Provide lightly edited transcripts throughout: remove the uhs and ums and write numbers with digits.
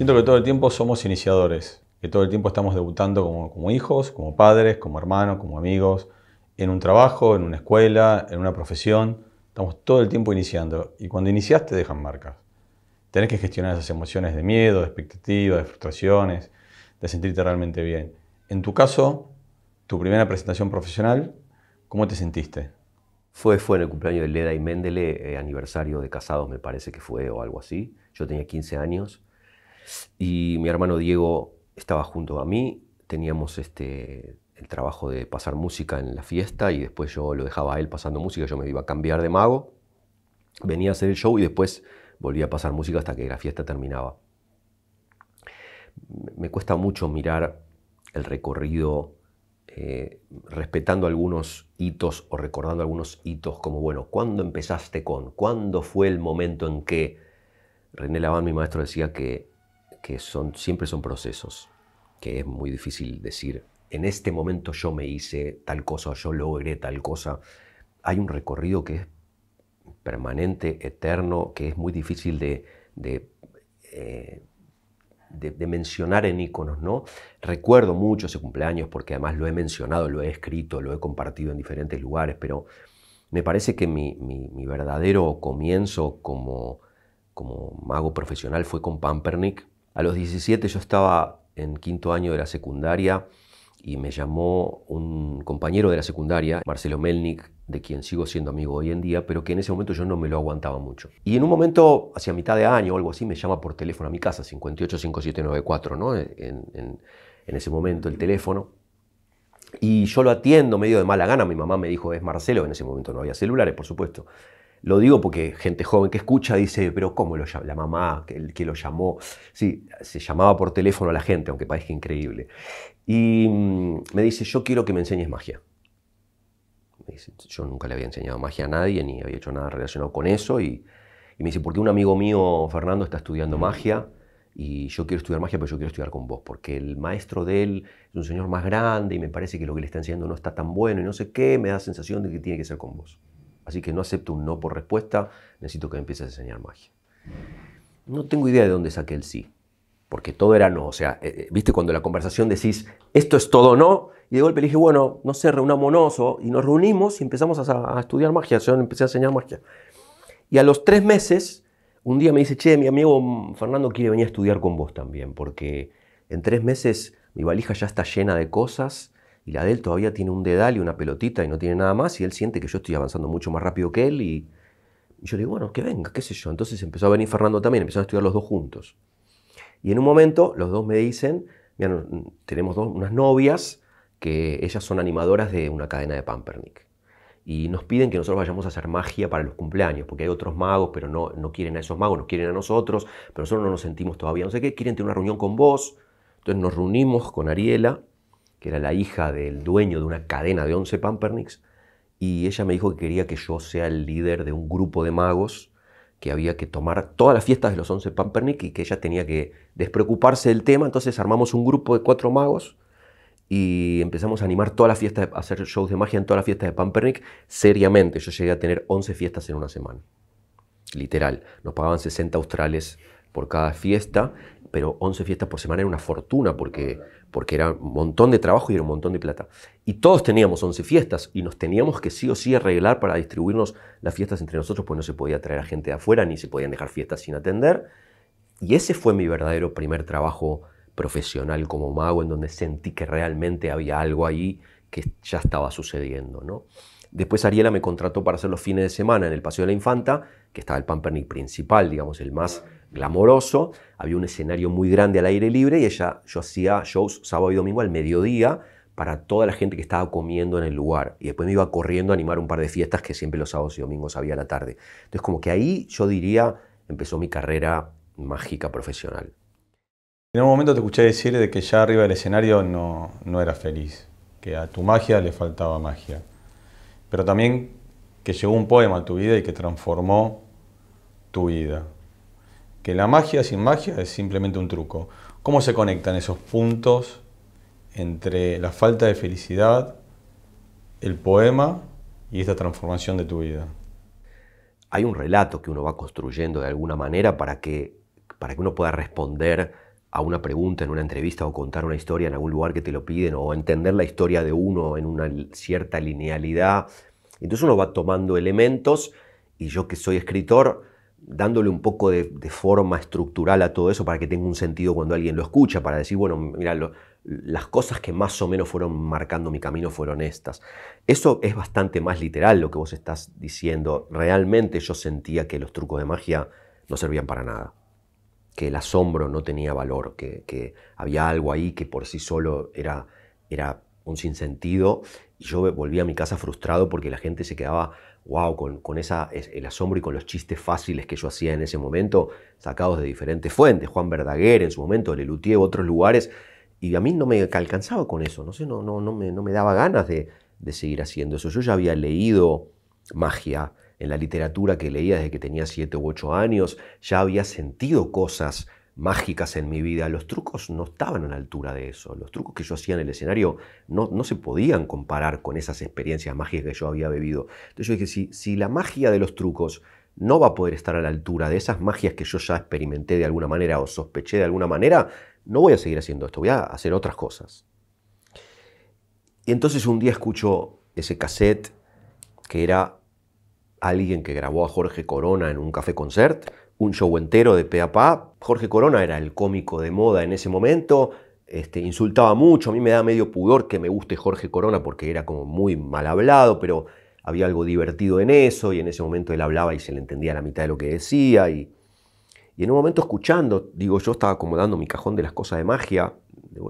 Siento que todo el tiempo somos iniciadores, que todo el tiempo estamos debutando como hijos, como padres, como hermanos, como amigos, en un trabajo, en una escuela, en una profesión. Estamos todo el tiempo iniciando y cuando inicias te dejan marcas. Tenés que gestionar esas emociones de miedo, de expectativa, de frustraciones, de sentirte realmente bien. En tu caso, tu primera presentación profesional, ¿cómo te sentiste? Fue en el cumpleaños de Leda y Mendele, aniversario de casados me parece que fue o algo así. Yo tenía 15 años y mi hermano Diego estaba junto a mí. Teníamos el trabajo de pasar música en la fiesta y después yo lo dejaba a él pasando música, yo me iba a cambiar de mago, venía a hacer el show y después volvía a pasar música hasta que la fiesta terminaba. Me cuesta mucho mirar el recorrido respetando algunos hitos o recordando algunos hitos como, bueno, ¿cuándo empezaste con? ¿Cuándo fue el momento en que? René Laván, mi maestro, decía que siempre son procesos, que es muy difícil decir, en este momento yo me hice tal cosa, yo logré tal cosa. Hay un recorrido que es permanente, eterno, que es muy difícil de mencionar en iconos, ¿no? Recuerdo mucho ese cumpleaños porque además lo he mencionado, lo he escrito, lo he compartido en diferentes lugares, pero me parece que mi verdadero comienzo como mago profesional fue con Pampernick. A los 17 yo estaba en quinto año de la secundaria y me llamó un compañero de la secundaria, Marcelo Melnik, de quien sigo siendo amigo hoy en día, pero que en ese momento yo no me lo aguantaba mucho. Y en un momento, hacia mitad de año o algo así, me llama por teléfono a mi casa, 585794, ¿no? En ese momento el teléfono. Y yo lo atiendo medio de mala gana, mi mamá me dijo, es Marcelo, en ese momento no había celulares, por supuesto. Lo digo porque gente joven que escucha dice, pero ¿cómo lo llama? La mamá que lo llamó. Sí, se llamaba por teléfono a la gente, aunque parezca increíble. Y me dice, yo quiero que me enseñes magia. Me dice, yo nunca le había enseñado magia a nadie, ni había hecho nada relacionado con eso. Y me dice, porque un amigo mío, Fernando, está estudiando magia y yo quiero estudiar magia, pero yo quiero estudiar con vos, porque el maestro de él es un señor más grande y me parece que lo que le está enseñando no está tan bueno y no sé qué, me da la sensación de que tiene que ser con vos. Así que no acepto un no por respuesta, necesito que me empieces a enseñar magia. No tengo idea de dónde saqué el sí, porque todo era no. O sea, viste cuando en la conversación decís, esto es todo no, y de golpe le dije, bueno, no sé, reunámonos, y nos reunimos y empezamos a estudiar magia. Yo empecé a enseñar magia. Y a los 3 meses, un día me dice, che, mi amigo Fernando quiere venir a estudiar con vos también, porque en 3 meses mi valija ya está llena de cosas y la de él todavía tiene un dedal y una pelotita y no tiene nada más, y él siente que yo estoy avanzando mucho más rápido que él, y yo le digo, bueno, que venga, qué sé yo. Entonces empezó a venir Fernando también, empezaron a estudiar los dos juntos. Y en un momento los dos me dicen, mira, tenemos unas novias que ellas son animadoras de una cadena de Pampernick. Y nos piden que nosotros vayamos a hacer magia para los cumpleaños, porque hay otros magos, pero no quieren a esos magos, nos quieren a nosotros, pero nosotros no nos sentimos todavía, no sé qué, quieren tener una reunión con vos. Entonces nos reunimos con Ariela, que era la hija del dueño de una cadena de 11 Pampernicks, y ella me dijo que quería que yo sea el líder de un grupo de magos, que había que tomar todas las fiestas de los 11 Pampernick y que ella tenía que despreocuparse del tema. Entonces armamos un grupo de 4 magos y empezamos a animar toda la fiesta, a hacer shows de magia en toda la fiesta de Pampernick seriamente. Yo llegué a tener 11 fiestas en una semana, literal. Nos pagaban 60 australes por cada fiesta, pero 11 fiestas por semana era una fortuna porque era un montón de trabajo y era un montón de plata. Y todos teníamos 11 fiestas y nos teníamos que sí o sí arreglar para distribuirnos las fiestas entre nosotros, pues no se podía traer a gente de afuera ni se podían dejar fiestas sin atender. Y ese fue mi verdadero primer trabajo profesional como mago, en donde sentí que realmente había algo ahí que ya estaba sucediendo, ¿no? Después Ariela me contrató para hacer los fines de semana en el Paseo de la Infanta, que estaba el Pampernick principal, digamos, el más glamoroso. Había un escenario muy grande al aire libre y yo hacía shows sábado y domingo al mediodía para toda la gente que estaba comiendo en el lugar. Y después me iba corriendo a animar un par de fiestas que siempre los sábados y domingos había a la tarde. Entonces como que ahí yo diría empezó mi carrera mágica profesional. En un momento te escuché decir de que ya arriba del escenario no eras feliz, que a tu magia le faltaba magia, pero también que llegó un poema a tu vida y que transformó tu vida. Que la magia sin magia es simplemente un truco. ¿Cómo se conectan esos puntos entre la falta de felicidad, el poema y esta transformación de tu vida? Hay un relato que uno va construyendo de alguna manera para que uno pueda responder a una pregunta en una entrevista o contar una historia en algún lugar que te lo piden o entender la historia de uno en una cierta linealidad. Entonces uno va tomando elementos y yo que soy escritor, dándole un poco de forma estructural a todo eso para que tenga un sentido cuando alguien lo escucha, para decir, bueno, mira, las cosas que más o menos fueron marcando mi camino fueron estas. Eso es bastante más literal lo que vos estás diciendo. Realmente yo sentía que los trucos de magia no servían para nada, que el asombro no tenía valor, que había algo ahí que por sí solo era un sinsentido, y yo volví a mi casa frustrado porque la gente se quedaba, wow, con el asombro y con los chistes fáciles que yo hacía en ese momento, sacados de diferentes fuentes, Juan Verdaguer en su momento, Lelutier, otros lugares, y a mí no me alcanzaba con eso, no sé, no me daba ganas de seguir haciendo eso. Yo ya había leído magia en la literatura que leía desde que tenía 7 u 8 años, ya había sentido cosas mágicas en mi vida. Los trucos no estaban a la altura de eso. Los trucos que yo hacía en el escenario no se podían comparar con esas experiencias mágicas que yo había vivido. Entonces yo dije, si la magia de los trucos no va a poder estar a la altura de esas magias que yo ya experimenté de alguna manera o sospeché de alguna manera, no voy a seguir haciendo esto, voy a hacer otras cosas. Y entonces un día escucho ese cassette que era alguien que grabó a Jorge Corona en un café concert, un show entero de pe a pa. Jorge Corona era el cómico de moda en ese momento, insultaba mucho, a mí me da medio pudor que me guste Jorge Corona porque era como muy mal hablado, pero había algo divertido en eso, y en ese momento él hablaba y se le entendía la mitad de lo que decía, y en un momento escuchando, digo, yo estaba acomodando mi cajón de las cosas de magia,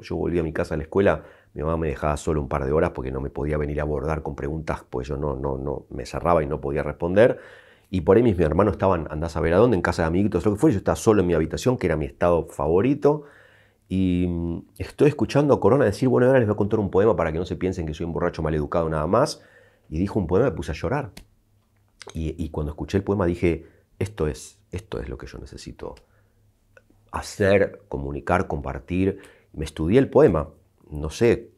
yo volví a mi casa a la escuela, mi mamá me dejaba solo un par de horas porque no me podía venir a abordar con preguntas, pues yo no me cerraba y no podía responder. Y por ahí mis hermanos estaban, andás a ver a dónde, en casa de amiguitos, lo que fue. Yo estaba solo en mi habitación, que era mi estado favorito. Y estoy escuchando a Corona decir, bueno, ahora les voy a contar un poema para que no se piensen que soy un borracho maleducado nada más. Y dijo un poema, me puse a llorar. Y cuando escuché el poema dije, esto es lo que yo necesito hacer, comunicar, compartir. Me estudié el poema. No sé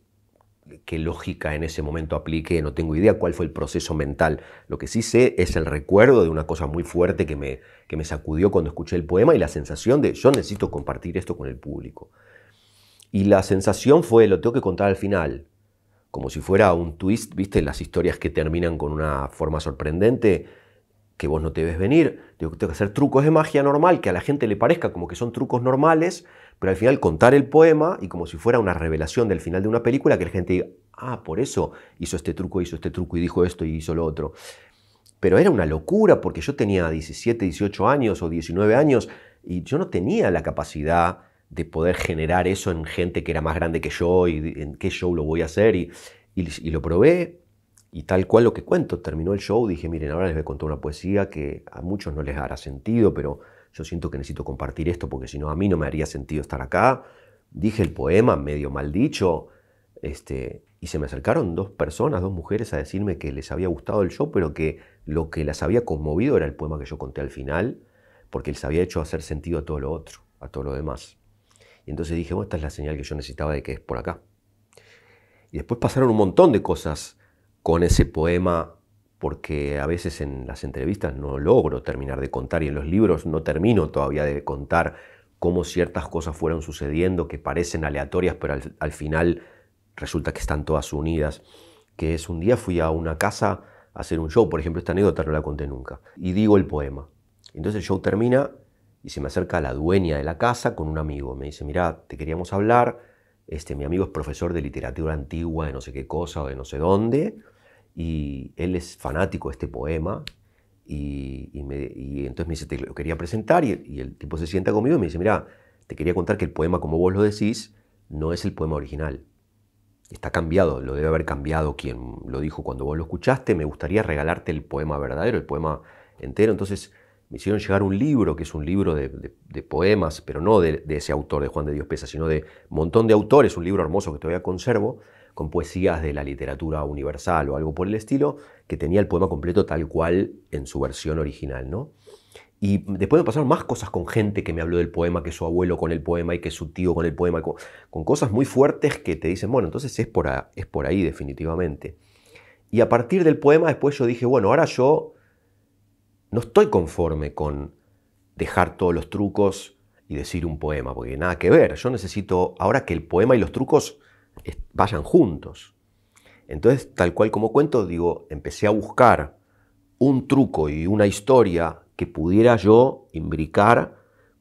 qué lógica en ese momento apliqué, no tengo idea cuál fue el proceso mental. Lo que sí sé es el recuerdo de una cosa muy fuerte que me sacudió cuando escuché el poema y la sensación de yo necesito compartir esto con el público. Y la sensación fue, lo tengo que contar al final, como si fuera un twist, ¿viste? Las historias que terminan con una forma sorprendente, que vos no te ves venir. Tengo que hacer trucos de magia normal, que a la gente le parezca como que son trucos normales, pero al final contar el poema y como si fuera una revelación del final de una película, que la gente diga, ah, por eso hizo este truco y dijo esto y hizo lo otro. Pero era una locura porque yo tenía 17, 18 años o 19 años y yo no tenía la capacidad de poder generar eso en gente que era más grande que yo y en qué show lo voy a hacer. Y lo probé y tal cual lo que cuento. Terminó el show, dije, miren, ahora les voy a contar una poesía que a muchos no les hará sentido, pero yo siento que necesito compartir esto porque si no a mí no me haría sentido estar acá. Dije el poema medio mal dicho, y se me acercaron 2 personas, 2 mujeres a decirme que les había gustado el show, pero que lo que las había conmovido era el poema que yo conté al final, porque les había hecho hacer sentido a todo lo otro, a todo lo demás. Y entonces dije, bueno, esta es la señal que yo necesitaba de que es por acá. Y después pasaron un montón de cosas con ese poema, porque a veces en las entrevistas no logro terminar de contar y en los libros no termino todavía de contar cómo ciertas cosas fueron sucediendo que parecen aleatorias, pero al final resulta que están todas unidas. Que es un día fui a una casa a hacer un show, por ejemplo, esta anécdota no la conté nunca, y digo el poema. Entonces el show termina y se me acerca la dueña de la casa con un amigo. Me dice, mirá, te queríamos hablar, mi amigo es profesor de literatura antigua de no sé qué cosa o de no sé dónde, y él es fanático de este poema, y entonces me dice, te lo quería presentar, y el tipo se sienta conmigo y me dice, mirá, te quería contar que el poema, como vos lo decís, no es el poema original. Está cambiado, lo debe haber cambiado quien lo dijo cuando vos lo escuchaste, me gustaría regalarte el poema verdadero, el poema entero. Entonces me hicieron llegar un libro, que es un libro de poemas, pero no de ese autor, de Juan de Dios Pesa, sino de un montón de autores, un libro hermoso que todavía conservo, con poesías de la literatura universal o algo por el estilo, que tenía el poema completo tal cual en su versión original, ¿no? Y después me pasaron más cosas con gente que me habló del poema, que su abuelo con el poema y que su tío con el poema, con cosas muy fuertes que te dicen, bueno, entonces es por ahí definitivamente. Y a partir del poema después yo dije, bueno, ahora yo no estoy conforme con dejar todos los trucos y decir un poema, porque nada que ver. Yo necesito ahora que el poema y los trucos vayan juntos. Entonces, tal cual como cuento, digo, empecé a buscar un truco y una historia que pudiera yo imbricar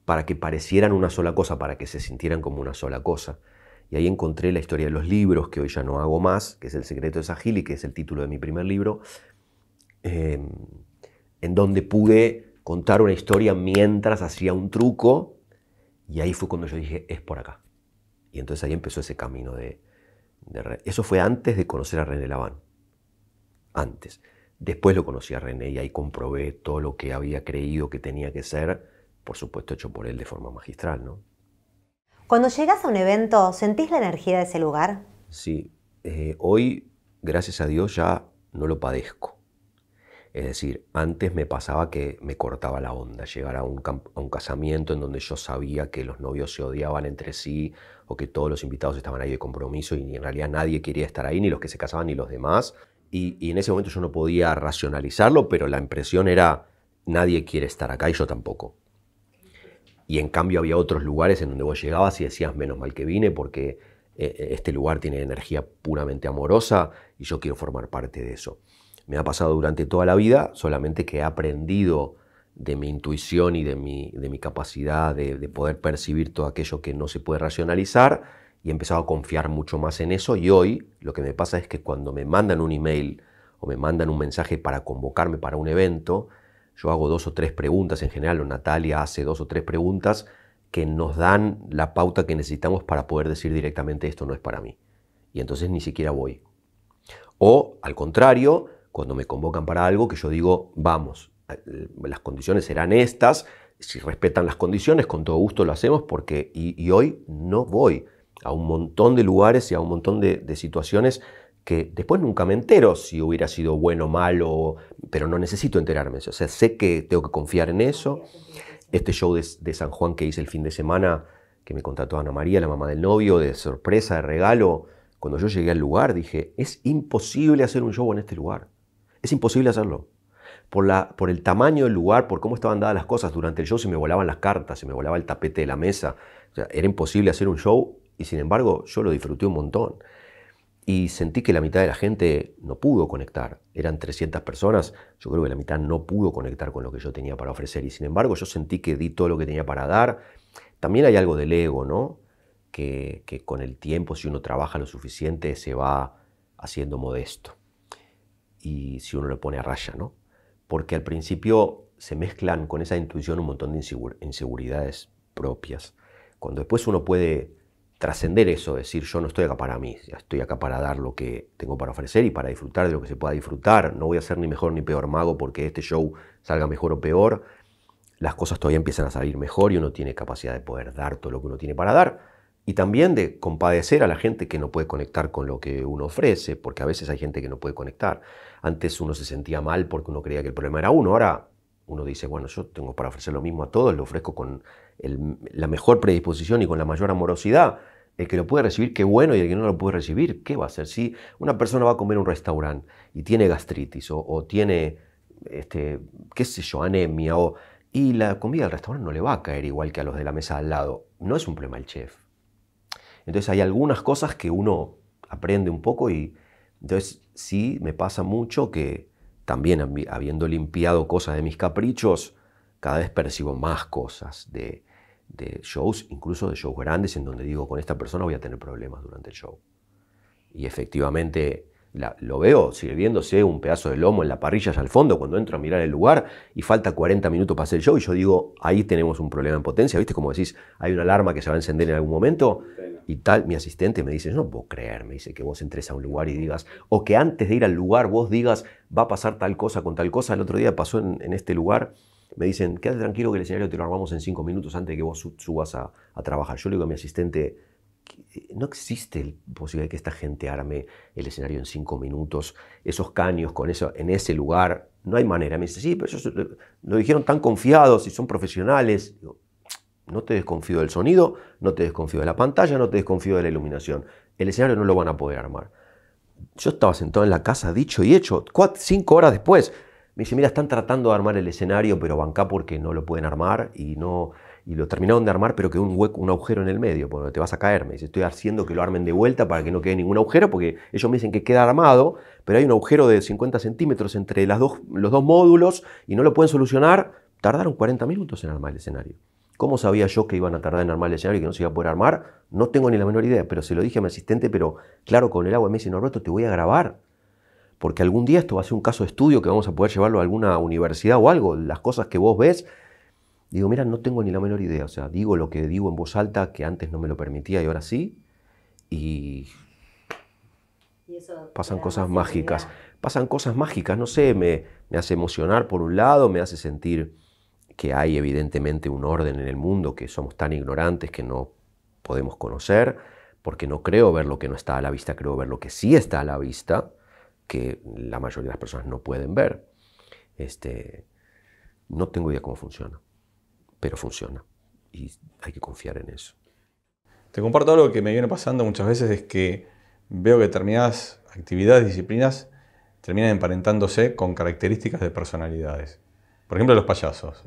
para que parecieran una sola cosa, para que se sintieran como una sola cosa. Y ahí encontré la historia de los libros, que hoy ya no hago más, que es El secreto de Sahili, que es el título de mi primer libro, en donde pude contar una historia mientras hacía un truco, y ahí fue cuando yo dije, es por acá. Y entonces ahí empezó ese camino eso fue antes de conocer a René Laván. Antes. Después lo conocí a René y ahí comprobé todo lo que había creído que tenía que ser, por supuesto hecho por él de forma magistral, ¿no? Cuando llegas a un evento, ¿sentís la energía de ese lugar? Sí. Hoy, gracias a Dios, ya no lo padezco. Es decir, antes me pasaba que me cortaba la onda, llegar a un casamiento en donde yo sabía que los novios se odiaban entre sí o que todos los invitados estaban ahí de compromiso y en realidad nadie quería estar ahí, ni los que se casaban ni los demás. Y en ese momento yo no podía racionalizarlo, pero la impresión era, nadie quiere estar acá y yo tampoco. Y en cambio había otros lugares en donde vos llegabas y decías, menos mal que vine porque este lugar tiene energía puramente amorosa y yo quiero formar parte de eso. Me ha pasado durante toda la vida, solamente que he aprendido de mi intuición y de mi capacidad de poder percibir todo aquello que no se puede racionalizar y he empezado a confiar mucho más en eso. Y hoy lo que me pasa es que cuando me mandan un email o me mandan un mensaje para convocarme para un evento, yo hago 2 o 3 preguntas en general, o Natalia hace 2 o 3 preguntas que nos dan la pauta que necesitamos para poder decir directamente esto no es para mí. Y entonces ni siquiera voy. O al contrario, cuando me convocan para algo que yo digo, vamos, las condiciones serán estas, si respetan las condiciones, con todo gusto lo hacemos, porque y hoy no voy a un montón de lugares y a un montón de situaciones que después nunca me entero si hubiera sido bueno o malo, pero no necesito enterarme. O sea, sé que tengo que confiar en eso. Este show de San Juan que hice el fin de semana, que me contrató Ana María, la mamá del novio, de sorpresa, de regalo, cuando yo llegué al lugar dije, es imposible hacer un show en este lugar. Es imposible hacerlo. Por el tamaño del lugar, por cómo estaban dadas las cosas. Durante el show se me volaban las cartas, se me volaba el tapete de la mesa. O sea, era imposible hacer un show y sin embargo yo lo disfruté un montón. Y sentí que la mitad de la gente no pudo conectar. Eran 300 personas, yo creo que la mitad no pudo conectar con lo que yo tenía para ofrecer. Y sin embargo yo sentí que di todo lo que tenía para dar. También hay algo del ego, ¿no? Que con el tiempo, si uno trabaja lo suficiente, se va haciendo modesto. Y si uno lo pone a raya, ¿no? Porque al principio se mezclan con esa intuición un montón de inseguridades propias. Cuando después uno puede trascender eso, decir yo no estoy acá para mí, estoy acá para dar lo que tengo para ofrecer y para disfrutar de lo que se pueda disfrutar. No voy a ser ni mejor ni peor mago porque este show salga mejor o peor. Las cosas todavía empiezan a salir mejor y uno tiene capacidad de poder dar todo lo que uno tiene para dar. Y también de compadecer a la gente que no puede conectar con lo que uno ofrece, porque a veces hay gente que no puede conectar. Antes uno se sentía mal porque uno creía que el problema era uno. Ahora uno dice, bueno, yo tengo para ofrecer lo mismo a todos, lo ofrezco con la mejor predisposición y con la mayor amorosidad. El que lo puede recibir, qué bueno, y el que no lo puede recibir, ¿qué va a hacer? Si una persona va a comer en un restaurante y tiene gastritis o tiene, qué sé yo, anemia, y la comida del restaurante no le va a caer igual que a los de la mesa al lado, no es un problema del chef. Entonces hay algunas cosas que uno aprende un poco y entonces sí me pasa mucho que también habiendo limpiado cosas de mis caprichos, cada vez percibo más cosas de shows, incluso de shows grandes en donde digo, con esta persona voy a tener problemas durante el show. Y efectivamente lo veo sirviéndose un pedazo de lomo en la parrilla allá al fondo cuando entro a mirar el lugar y falta 40 minutos para hacer el show y yo digo, ahí tenemos un problema en potencia, ¿viste? Como decís, hay una alarma que se va a encender en algún momento y tal, mi asistente me dice, no puedo creer, me dice que vos entres a un lugar y digas, o que antes de ir al lugar vos digas, va a pasar tal cosa con tal cosa. El otro día pasó en este lugar, me dicen, quédate tranquilo que el escenario te lo armamos en 5 minutos antes de que vos subas a trabajar. Yo le digo a mi asistente, no existe posibilidad de que esta gente arme el escenario en 5 minutos, esos caños con eso en ese lugar, no hay manera. Me dice, sí, pero ellos lo dijeron tan confiados y son profesionales. Digo, no te desconfío del sonido, no te desconfío de la pantalla, no te desconfío de la iluminación. El escenario no lo van a poder armar. Yo estaba sentado en la casa, dicho y hecho, 5 horas después. Me dice, mira, están tratando de armar el escenario, pero bancá porque no lo pueden armar. Y y lo terminaron de armar, pero quedó un hueco, un agujero en el medio, porque te vas a caer. Me dice, estoy haciendo que lo armen de vuelta para que no quede ningún agujero, porque ellos me dicen que queda armado, pero hay un agujero de 50 centímetros entre los dos módulos y no lo pueden solucionar. Tardaron 40 minutos en armar el escenario. ¿Cómo sabía yo que iban a tardar en armar el escenario y que no se iba a poder armar? No tengo ni la menor idea, pero se lo dije a mi asistente, pero claro, con el agua. Me dice, Norberto, te voy a grabar, porque algún día esto va a ser un caso de estudio que vamos a poder llevarlo a alguna universidad o algo. Las cosas que vos ves. Digo, mira, no tengo ni la menor idea. O sea, digo lo que digo en voz alta, que antes no me lo permitía y ahora sí. Y pasan cosas mágicas. Pasan cosas mágicas, no sé, me hace emocionar por un lado, me hace sentir que hay evidentemente un orden en el mundo, que somos tan ignorantes que no podemos conocer, porque no creo ver lo que no está a la vista, creo ver lo que sí está a la vista, que la mayoría de las personas no pueden ver. No tengo idea cómo funciona, pero funciona y hay que confiar en eso. Te comparto algo que me viene pasando muchas veces, es que veo que determinadas actividades, disciplinas, terminan emparentándose con características de personalidades. Por ejemplo, los payasos,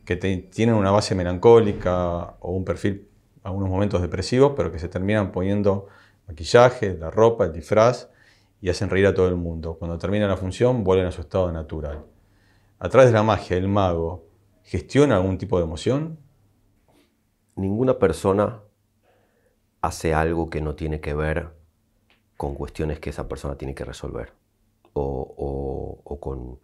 que tienen una base melancólica o un perfil, algunos momentos depresivos, pero que se terminan poniendo maquillaje, la ropa, el disfraz y hacen reír a todo el mundo. Cuando termina la función, vuelven a su estado natural. A través de la magia, el mago, ¿gestiona algún tipo de emoción? Ninguna persona hace algo que no tiene que ver con cuestiones que esa persona tiene que resolver, o con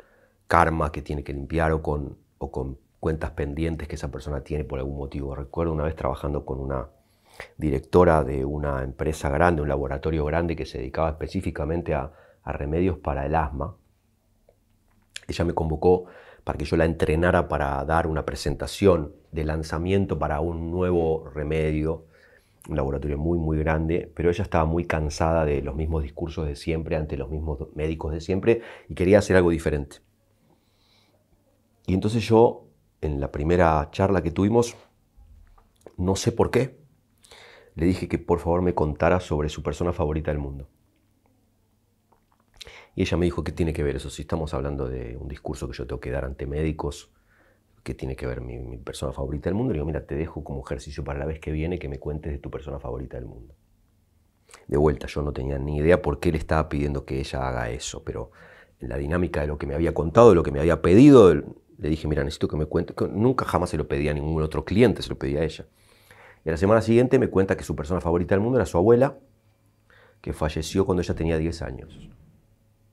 karma que tiene que limpiar, o con cuentas pendientes que esa persona tiene por algún motivo. Recuerdo una vez trabajando con una directora de una empresa grande, un laboratorio grande que se dedicaba específicamente a remedios para el asma. Ella me convocó para que yo la entrenara para dar una presentación de lanzamiento para un nuevo remedio, un laboratorio muy, muy grande, pero ella estaba muy cansada de los mismos discursos de siempre, ante los mismos médicos de siempre, y quería hacer algo diferente. Y entonces yo, en la primera charla que tuvimos, no sé por qué, le dije que por favor me contara sobre su persona favorita del mundo. Y ella me dijo, ¿qué tiene que ver eso? Si estamos hablando de un discurso que yo tengo que dar ante médicos, ¿qué tiene que ver mi persona favorita del mundo? Le digo, mira, te dejo como ejercicio para la vez que viene que me cuentes de tu persona favorita del mundo. De vuelta, yo no tenía ni idea por qué le estaba pidiendo que ella haga eso, pero en la dinámica de lo que me había contado, de lo que me había pedido, le dije, mira, necesito que me cuente. Nunca jamás se lo pedía a ningún otro cliente, se lo pedía a ella. Y la semana siguiente me cuenta que su persona favorita del mundo era su abuela, que falleció cuando ella tenía 10 años.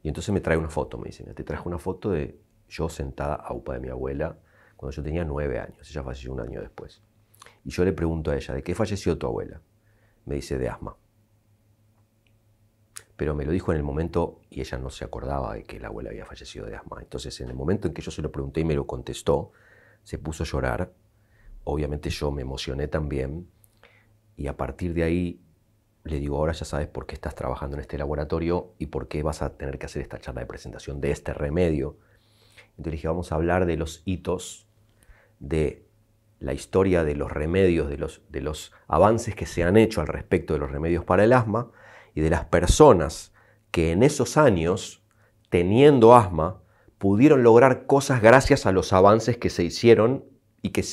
Y entonces me trae una foto, me dice, te traje una foto de yo sentada a UPA de mi abuela cuando yo tenía 9 años. Ella falleció un año después. Y yo le pregunto a ella, ¿de qué falleció tu abuela? Me dice, de asma. Pero me lo dijo en el momento y ella no se acordaba de que la abuela había fallecido de asma. Entonces, en el momento en que yo se lo pregunté y me lo contestó, se puso a llorar. Obviamente yo me emocioné también. Y a partir de ahí le digo, ahora ya sabes por qué estás trabajando en este laboratorio y por qué vas a tener que hacer esta charla de presentación de este remedio. Entonces le dije, vamos a hablar de los hitos, de la historia de los remedios, de los avances que se han hecho al respecto de los remedios para el asma y de las personas que en esos años, teniendo asma, pudieron lograr cosas gracias a los avances que se hicieron y que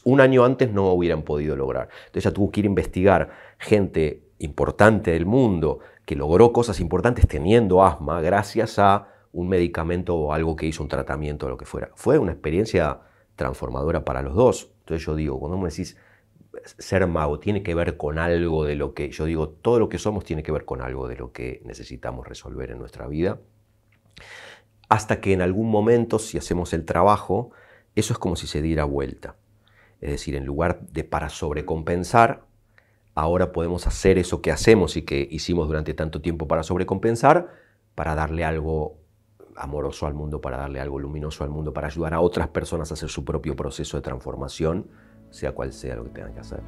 un año antes no hubieran podido lograr. Entonces ella tuvo que ir a investigar gente importante del mundo que logró cosas importantes teniendo asma gracias a un medicamento o algo que hizo, un tratamiento o lo que fuera. Fue una experiencia transformadora para los dos. Entonces yo digo, cuando me decís ser mago tiene que ver con algo de lo que, yo digo, todo lo que somos tiene que ver con algo de lo que necesitamos resolver en nuestra vida. Hasta que en algún momento, si hacemos el trabajo, eso es como si se diera vuelta. Es decir, en lugar de para sobrecompensar, ahora podemos hacer eso que hacemos y que hicimos durante tanto tiempo para sobrecompensar, para darle algo amoroso al mundo, para darle algo luminoso al mundo, para ayudar a otras personas a hacer su propio proceso de transformación, sea cual sea lo que tengan que hacer.